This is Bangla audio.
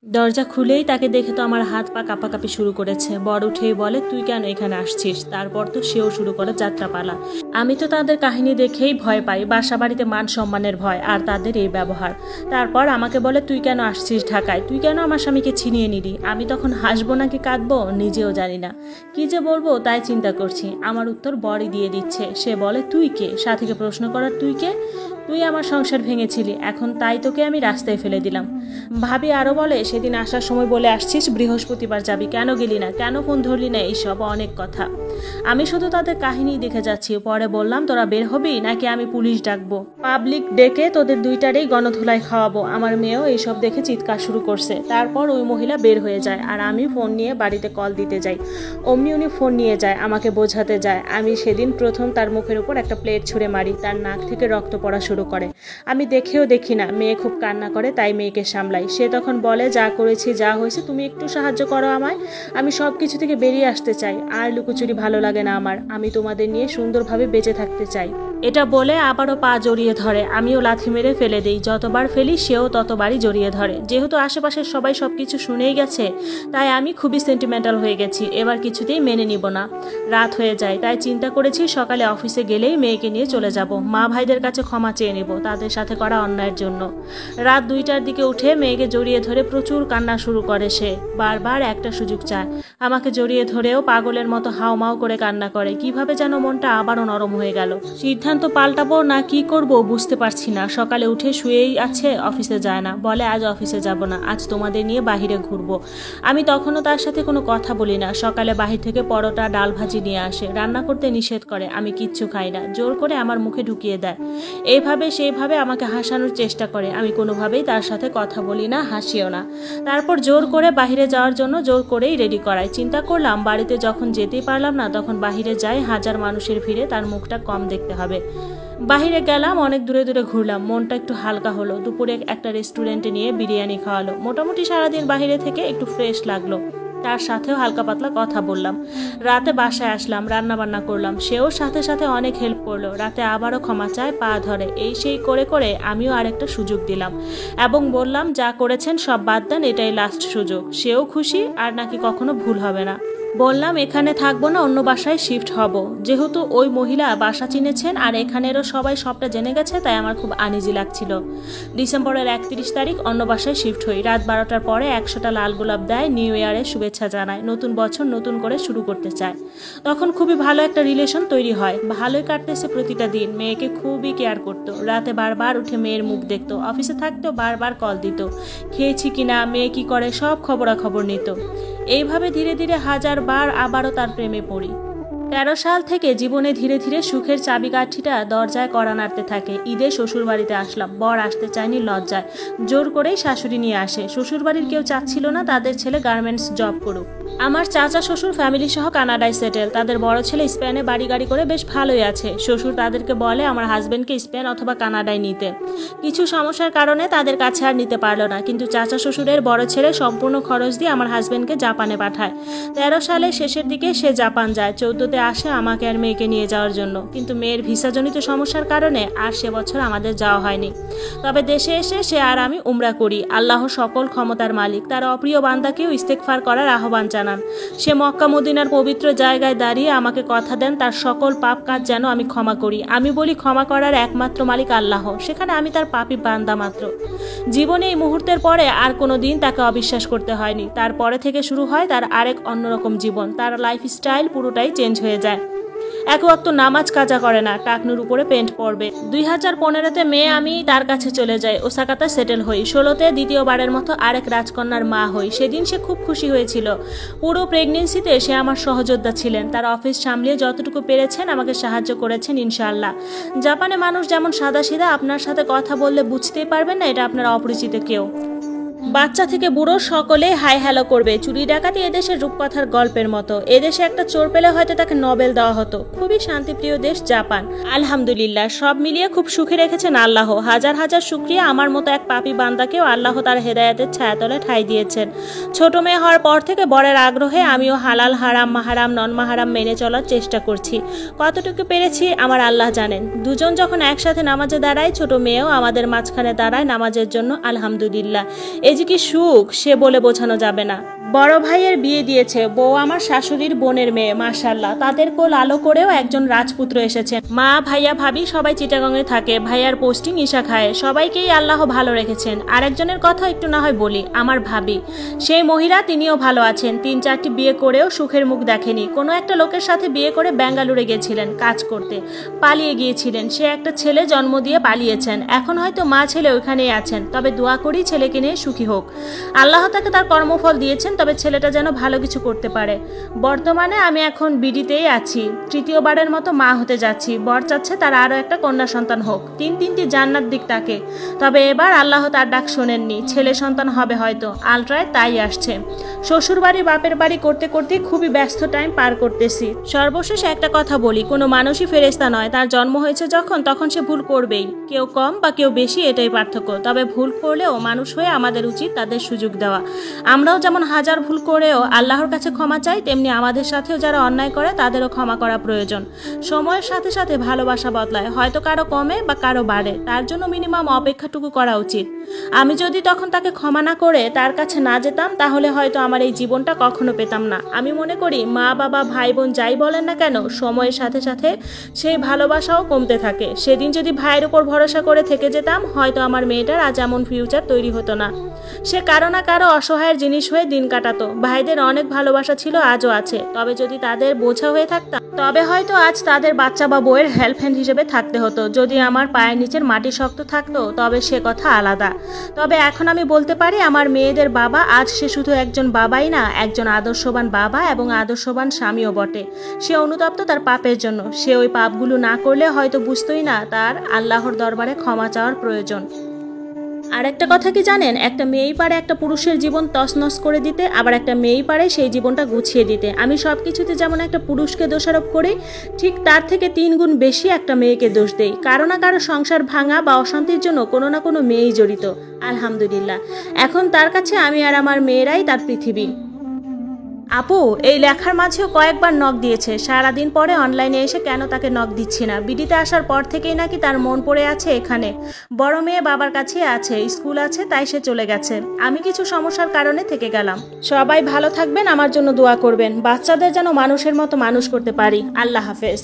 দরজা খুলেই তাকে দেখে তো আমার হাত পা কাঁপাকাঁপি শুরু করেছে। বর উঠেই বলে, তুই কেন এখানে আসছিস? তারপর তো সেও শুরু করে যাত্রাপালা। আমি তো তাদের কাহিনী দেখেই ভয় পাই, বাসা বাড়িতে মান সম্মানের ভয়, আর তাদের এই ব্যবহার। তারপর আমাকে বলে, তুই কেন আসছিস ঢাকায়? তুই কেন আমার স্বামীকে ছিনিয়ে নিলি? আমি তখন হাসবো নাকি কাঁদবো নিজেও জানি না, কি যে বলবো তাই চিন্তা করছি। আমার উত্তর বরই দিয়ে দিচ্ছে। সে বলে, তুই কে? সাথীকে প্রশ্ন করার তুই কে? তুই আমার সংসার ভেঙেছিলি, এখন তাই তোকে আমি রাস্তায় ফেলে দিলাম। ভাবি আরো বলে, সেদিন আসার সময় বলে আসছিস বৃহস্পতিবার যাবি, কেন গেলি না? কেন ফোন ধরলি না? এইসব অনেক কথা। আমি শুধু তাদের কাহিনী দেখে যাচ্ছি। পরে বললাম, তোরা বের হবি নাকি আমি পুলিশ ডাকবো? পাবলিক ডেকে তোদের দুইটারই গণধুলাই খাওয়াবো। আমার মেয়েও এইসব দেখে চিৎকার শুরু করছে। তারপর ওই মহিলা বের হয়ে যায় আর আমি ফোন নিয়ে বাড়িতে কল দিতে যাই। অমনি উনি ফোন নিয়ে যায়, আমাকে বোঝাতে যায়। আমি সেদিন প্রথম তার মুখের উপর একটা প্লেট ছুঁড়ে মারি, তার নাক থেকে রক্ত পড়া শুরু করে। আমি দেখেও দেখি না, মেয়ে খুব কান্না করে, তাই মেয়েকে সামলাই। সে তখন বলে, যা করেছি যা হয়েছে তুমি একটু সাহায্য করো আমায়, আমি সব কিছু থেকে বেরিয়ে আসতে চাই, আর লুকোচুরি ভালো লাগে না আমার, আমি তোমাদের নিয়ে সুন্দরভাবে বেঁচে থাকতে চাই। এটা বলে আবারও পা জড়িয়ে ধরে। আমিও লাথি মেরে ফেলে দিই, যতবার ফেলি সেও ততবারই জড়িয়ে ধরে। যেহেতু আশেপাশের সবাই সবকিছু শুনেই গেছে, তাই আমি খুবই সেন্টিমেন্টাল হয়ে গেছি। এবার কিছুতেই মেনে নিব না। রাত হয়ে যায়, তাই চিন্তা করেছি সকালে অফিসে গেলেই মেয়েকে নিয়ে চলে যাব, মা ভাইদের কাছে ক্ষমা চেয়ে নেব তাদের সাথে করা অন্যায়ের জন্য। রাত 2টার দিকে উঠে মেয়েকে জড়িয়ে ধরে প্রচুর কান্না শুরু করে। সে বারবার একটা সুযোগ চায়, আমাকে জড়িয়ে ধরেও পাগলের মতো হাউমাউ করে কান্না করে। কিভাবে যেন মনটা আবারও নরম হয়ে গেল। সিদ্ধান্ত পাল্টাবো না কি করব বুঝতে পারছি না। সকালে উঠে শুয়েই আছে, অফিসে যায় না। বলে, আজ অফিসে যাব না, আজ তোমাদের নিয়ে বাহিরে ঘুরবো। আমি তখনও তার সাথে কোনো কথা বলি না। সকালে বাহির থেকে পরোটা ডাল ভাজি নিয়ে আসে, রান্না করতে নিষেধ করে, আমি কিচ্ছু খাই না, জোর করে আমার মুখে ঢুকিয়ে দেয়। এইভাবে সেইভাবে আমাকে হাসানোর চেষ্টা করে। আমি কোনোভাবেই তার সাথে কথা বলি না, হাসিও না। তারপর জোর করে বাহিরে যাওয়ার জন্য জোর করেই রেডি করায়। চিন্তা করলাম বাড়িতে যখন যেতেই পারলাম না, তখন বাহিরে যাই, হাজার মানুষের ভিড়ে তার মুখটা কম দেখতে হবে। বাহিরে গেলাম, অনেক দূরে দূরে ঘুরলাম, মনটা একটু হালকা হলো। দুপুরে একটা রেস্টুরেন্টে নিয়ে বিরিয়ানি খাওয়ালো। মোটামুটি সারাদিন বাহিরে থেকে একটু ফ্রেশ লাগলো। তার সাথেও হালকা পাতলা কথা বললাম। রাতে বাসায় আসলাম, রান্না বান্না করলাম। সেও সাথে সাথে অনেক হেল্প করলো। রাতে আবারও ক্ষমা চায়, পা ধরে, এই সেই করে করে আমিও আরেকটা সুযোগ দিলাম এবং বললাম, যা করেছেন সব বাদ দেন, এটাই লাস্ট সুযোগ। সেও খুশি, আর নাকি কখনো ভুল হবে না। বললাম, এখানে থাকবো না, অন্য বাসায় শিফট হব। যেহেতু ওই মহিলা বাসা চিনেছেন আর এখানেরও সবাই সবটা জেনে গেছে, তাই আমার খুব আনইজি লাগছিল। ডিসেম্বরের 31 তারিখ অন্য বাসায় শিফট হই। রাত 12টার পরে 100টা লাল গোলাপ দেয়, নিউ ইয়ারের শুভেচ্ছা জানায়, নতুন বছর নতুন করে শুরু করতে চায়। তখন খুবই ভালো একটা রিলেশন তৈরি হয়, ভালোই কাটতেছে প্রতিটা দিন। মেয়েকে খুবই কেয়ার করতো, রাতে বারবার উঠে মেয়ের মুখ দেখতো, অফিসে থাকতেও বারবার কল দিত, খেয়েছি কিনা, মেয়ে কি করে, সব খবরাখবর নিত। এইভাবে ধীরে ধীরে 1000বার আবারও তার প্রেমে পড়ি। 13 সাল থেকে জীবনে ধীরে ধীরে সুখের চাবিকাঠিটা দরজায় কড়া নাড়তে থাকে। ঈদে শ্বশুর বাড়িতে আসলাম, বর আসতে চায়নি লজ্জায়, জোর করেই শাশুড়ি নিয়ে আসে। শ্বশুর বাড়ির কেউ চাচ্ছিল না তাদের ছেলে গার্মেন্টস জব করুক। আমার চাচা শ্বশুর ফ্যামিলি সহ কানাডায় সেটেল, তাদের বড় ছেলে স্পেনে বাড়ি গাড়ি করে বেশ ভালোই আছে। শ্বশুর তাদেরকে বলে আমার হাজবেন্ডকে স্পেন অথবা কানাডায় নিতে। কিছু সমস্যার কারণে তাদের কাছে আর নিতে পারলো না, কিন্তু চাচা শ্বশুরের বড় ছেলে সম্পূর্ণ খরচ দিয়ে আমার হাজবেন্ডকে জাপানে পাঠায়। 13 সালের শেষের দিকে সে জাপান যায়, 14তে আসে আমাকে আর মেয়েকে নিয়ে যাওয়ার জন্য। কিন্তু মেয়ের ভিসাজনিত সমস্যার কারণে আর সে বছর আমাদের যাওয়া হয়নি। তবে দেশে এসে সে আর আমি উমরা করি। আল্লাহ সকল ক্ষমতার মালিক, তার অপ্রিয় বান্দাকেও ইস্তেগফার করার আহ্বান জানান। সে মক্কা মদিনার পবিত্র জায়গায় দাঁড়িয়ে আমাকে কথা দেন তার সকল পাপ কাজ যেন আমি ক্ষমা করি। আমি বলি ক্ষমা করার একমাত্র মালিক আল্লাহ, সেখানে আমি তার পাপী বান্দা মাত্র। জীবনে এই মুহূর্তের পরে আর কোনো দিন তাকে অবিশ্বাস করতে হয়নি। তারপরে থেকে শুরু হয় তার আরেক অন্যরকম জীবন। তার লাইফস্টাইল পুরোটাই চেঞ্জ হয়ে যায়। এক ওয়াক্ত নামাজ কাজা করে না, টাকনুর উপরে পেন্ট পরবে। 2015তে মেয়ে আমি তার কাছে চলে যাই, ওসাকাতে সেটেল হই। 16তে দ্বিতীয়বারের মতো আরেক রাজকন্যার মা হই। সেদিন সে খুব খুশি হয়েছিল। পুরো প্রেগনেন্সিতে সে আমার সহযোদ্ধা ছিলেন, তার অফিস সামলিয়ে যতটুকু পেরেছেন আমাকে সাহায্য করেছেন ইনশাআল্লাহ। জাপানে মানুষ যেমন সাদাসিধা, আপনার সাথে কথা বললে বুঝতেই পারবেন না এটা আপনার অপরিচিত কেউ। বাচ্চা থেকে বুড়ো সকলে হাই হ্যালো করবে। চুরি ডাকাতি এদেশের রূপকথার গল্পের মতো। এদেশে একটা চোর পেলে হয়তো তাকে নোবেল দেওয়া হতো। খুবই শান্তিপ্রিয় দেশ জাপান। আলহামদুলিল্লাহ, সব মিলিয়ে খুব সুখে রেখেছেন আল্লাহ। হাজার হাজার শুকরিয়া, আমার মতো এক পাপী বান্দাকেও আল্লাহ তার হেদায়েতের ছায়াতলে ঠাঁই দিয়েছেন। ছোট মেয়ে হওয়ার পর থেকে বরের আগ্রহে আমিও হালাল হারাম মাহারাম নন মাহারাম মেনে চলার চেষ্টা করছি। কতটুকু পেরেছি আমার আল্লাহ জানেন। দুজন যখন একসাথে নামাজে দাঁড়ায়, ছোট মেয়েও আমাদের মাঝখানে দাঁড়ায় নামাজের জন্য। আলহামদুলিল্লাহ, এই যে কি সুখ সে বলে বোঝানো যাবে না। বড় ভাইয়ের বিয়ে দিয়েছে, বউ আমার শাশুড়ির বোনের মেয়ে, মাশাআল্লাহ। তাদের কোল আলো করেও একজন রাজপুত্র এসেছেন। মা, ভাইয়া, ভাবি সবাই চিটাগংয়ে থাকে। ভাইয়ার পোস্টিং ইশাখায়। সবাইকেই আল্লাহ ভালো রেখেছেন। আরেকজনের কথা একটু না হয় বলি, আমার ভাবি। সেই মহিলা, তিনিও ভালো আছেন। 3-4টি বিয়ে করেও সুখের মুখ দেখেনি। কোনো একটা লোকের সাথে বিয়ে করে বেঙ্গালুরে গিয়েছিলেন কাজ করতে, পালিয়ে গিয়েছিলেন। সে একটা ছেলে জন্ম দিয়ে পালিয়েছেন। এখন হয়তো মা ছেলে ওইখানেই আছেন। তবে দোয়া করি ছেলেকে নিয়ে সুখী হোক। আল্লাহ তাকে তার কর্মফল দিয়েছেন, তবে ছেলেটা যেন ভালো কিছু করতে পারে। বর্তমানে আমি এখন বিডিতেই আছি। 3য়বারের মতো মা হতে যাচ্ছি। বর চাচ্ছে তার আরও একটা কন্যা সন্তান হোক। 3টি জান্নাত দিক তাকে। তবে এবার আল্লাহ তার ডাক শোনেননি। ছেলে সন্তান হবে হয়তো, আলট্রায় তাই আসছে। শ্বশুর বাড়ি বাপের বাড়ি করতে করতে খুবই ব্যস্ত টাইম পার করতেছি। সর্বশেষ একটা কথা বলি, কোনো মানুষই ফেরেশতা নয়। তার জন্ম হয়েছে যখন, তখন সে ভুল করবেই। কেউ কম বা কেউ বেশি, এটাই পার্থক্য। তবে ভুল করলেও মানুষ হয়ে আমাদের উচিত তাদের সুযোগ দেওয়া। আমরাও যেমন হাজার ভুল করেও আল্লাহর কাছে ক্ষমা চাই, তেমনি আমাদের সাথেও যারা অন্যায় করে তাদেরও ক্ষমা করা প্রয়োজন। সময়ের সাথে সাথে ভালোবাসা বদলায়, হয়তো কারো কমে বা কারো বাড়ে। তার জন্য মিনিমাম অপেক্ষাটুকু করা উচিত। আমি যদি তখন তাকে ক্ষমা না করে তার কাছে না যেতাম, তাহলে হয়তো আমার এই জীবনটা কখনো পেতাম না। আমি মনে করি মা, বাবা, ভাই, বোন যাই বলেন না কেন, সময়ের সাথে সাথে সেই ভালোবাসাও কমতে থাকে। সেদিন যদি ভাইয়ের উপর ভরসা করে থেকে যেতাম, হয়তো আমার মেয়েটার আজ এমন ফিউচার তৈরি হতো না। সে কারো না কারো অসহায়ের জিনিস হয়ে দিন কাটাতো। ভাইদের অনেক ভালোবাসা ছিল, আজও আছে। তবে যদি তাদের বোঝা হয়ে থাকতাম, তবে হয়তো আজ তাদের বাচ্চা বা বউয়ের হেল্প হ্যান্ড হিসেবে থাকতে হতো। যদি আমার পায়ের নিচের মাটি শক্ত থাকতো, তবে সে কথা আলাদা। তবে এখন আমি বলতে পারি, আমার মেয়েদের বাবা আজ সে শুধু একজন বাবাই না, একজন আদর্শবান বাবা এবং আদর্শবান স্বামীও বটে। সে অনুতপ্ত তার পাপের জন্য। সে ওই পাপগুলো না করলে হয়তো বুঝতোই না তার আল্লাহর দরবারে ক্ষমা চাওয়ার প্রয়োজন। আর একটা কথা কি জানেন, একটা মেয়েই পারে একটা পুরুষের জীবন তছনছ করে দিতে, আবার একটা মেয়েই পারে সেই জীবনটা গুছিয়ে দিতে। আমি সব কিছুতে যেমন একটা পুরুষকে দোষারোপ করি, ঠিক তার থেকে 3 গুণ বেশি একটা মেয়েকে দোষ দেই। কারো না কারো সংসার ভাঙা বা অশান্তির জন্য কোনো না কোনো মেয়েই জড়িত। আলহামদুলিল্লাহ, এখন তার কাছে আমি আর আমার মেয়েরাই তার পৃথিবী। আপু এই লেখার মাঝেও কয়েকবার নক দিয়েছে। সারাদিন পরে অনলাইনে এসে কেন তাকে নক দিচ্ছি না। বিডিতে আসার পর থেকেই নাকি তার মন পড়ে আছে এখানে। বড় মেয়ে বাবার কাছে আছে, স্কুল আছে, তাই সে চলে গেছে। আমি কিছু সমস্যার কারণে থেকে গেলাম। সবাই ভালো থাকবেন, আমার জন্য দোয়া করবেন। বাচ্চাদের যেন মানুষের মতো মানুষ করতে পারি। আল্লাহ হাফেজ।